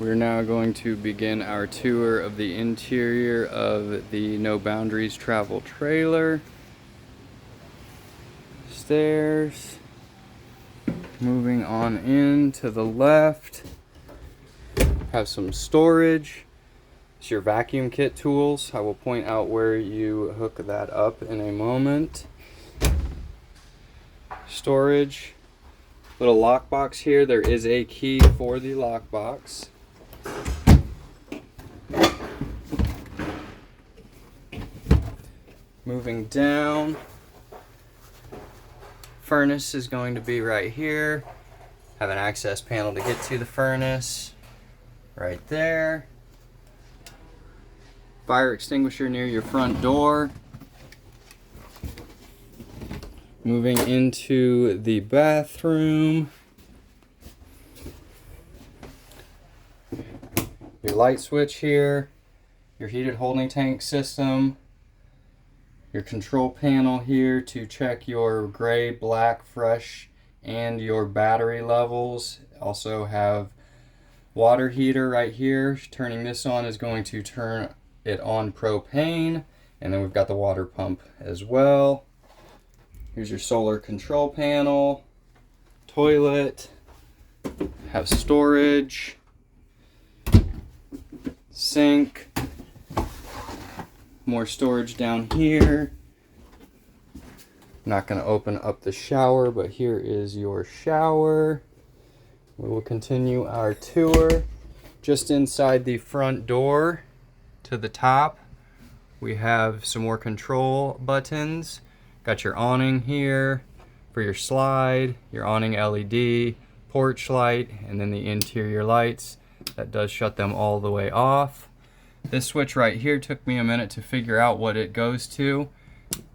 We're now going to begin our tour of the interior of the No Boundaries travel trailer. Stairs. Moving on in to the left. Have some storage. It's your vacuum kit tools. I will point out where you hook that up in a moment. Storage. Little lockbox here. There is a key for the lockbox. Moving down, furnace is going to be right here. Have an access panel to get to the furnace right there. Fire extinguisher near your front door. Moving into the bathroom. Your light switch here. Your heated holding tank system. Your control panel here to check your gray, black, fresh, and your battery levels. Also have water heater right here. Turning this on is going to turn it on propane. And then we've got the water pump as well. Here's your solar control panel, toilet, have storage, sink, more storage down here. Not going to open up the shower, but here is your shower. We will continue our tour. Just inside the front door to the top, we have some more control buttons. Got your awning here for your slide, your awning LED, porch light, and then the interior lights. That does shut them all the way off. This switch right here took me a minute to figure out what it goes to.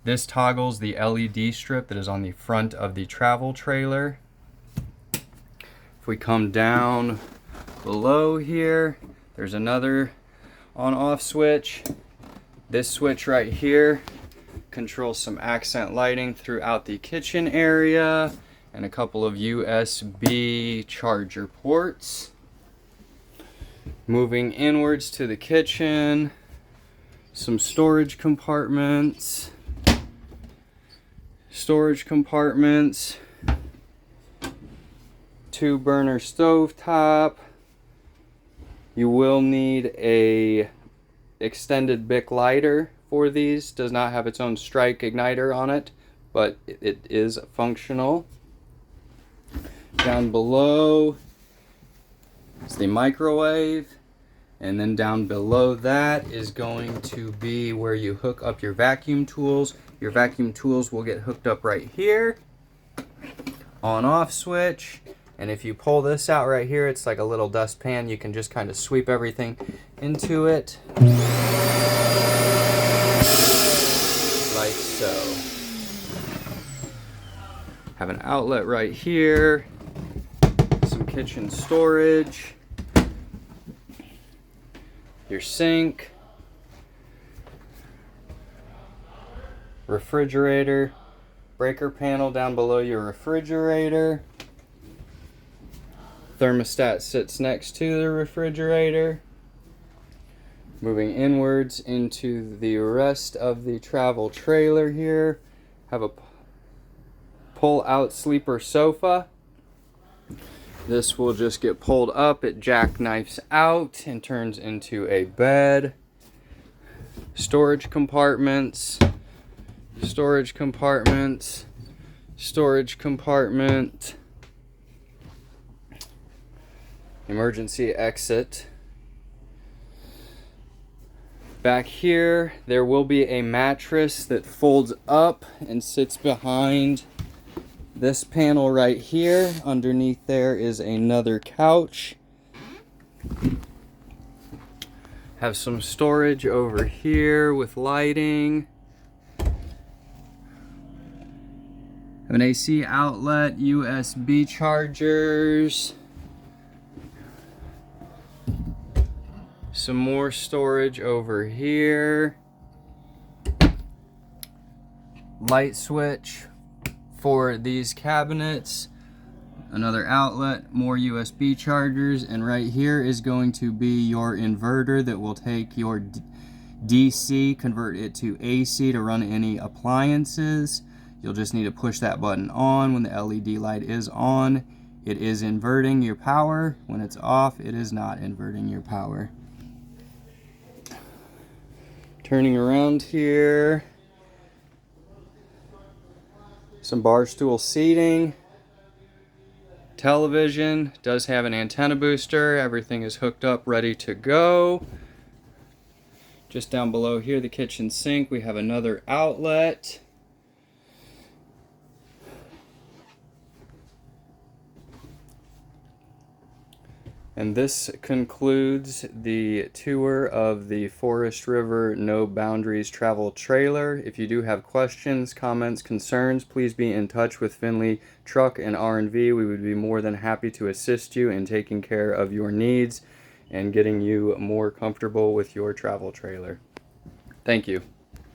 This toggles the LED strip that is on the front of the travel trailer. If we come down below here, there's another on-off switch. This switch right here controls some accent lighting throughout the kitchen area and a couple of USB charger ports. Moving inwards to the kitchen, some storage compartments, two burner stovetop. You will need a extended Bic lighter for these. Does not have its own strike igniter on it, but it is functional. Down below is the microwave, and then down below that is going to be where you hook up your vacuum tools. Your vacuum tools will get hooked up right here. On-off switch, and if you pull this out right here, it's like a little dustpan. You can just kind of sweep everything into it. Like so. Have an outlet right here. Some kitchen storage. Your sink. Refrigerator. Breaker panel down below your refrigerator. Thermostat sits next to the refrigerator. Moving inwards into the rest of the travel trailer here. Have a pull-out sleeper sofa. This will just get pulled up. It jackknifes out and turns into a bed. Storage compartments. Storage compartments. Storage compartment. Emergency exit. Back here, there will be a mattress that folds up and sits behind this panel right here. Underneath there is another couch. Have some storage over here with lighting. Have an AC outlet, USB chargers. Some more storage over here. Light switch for these cabinets. Another outlet, more USB chargers, and right here is going to be your inverter that will take your DC, convert it to AC to run any appliances. You'll just need to push that button on when the LED light is on. It is inverting your power. When it's off, it is not inverting your power. Turning around here, some bar stool seating, television, does have an antenna booster, everything is hooked up, ready to go. Just down below here, the kitchen sink, we have another outlet. And this concludes the tour of the Forest River No Boundaries travel trailer. If you do have questions, comments, concerns, please be in touch with Finley Truck and R&V. We would be more than happy to assist you in taking care of your needs and getting you more comfortable with your travel trailer. Thank you.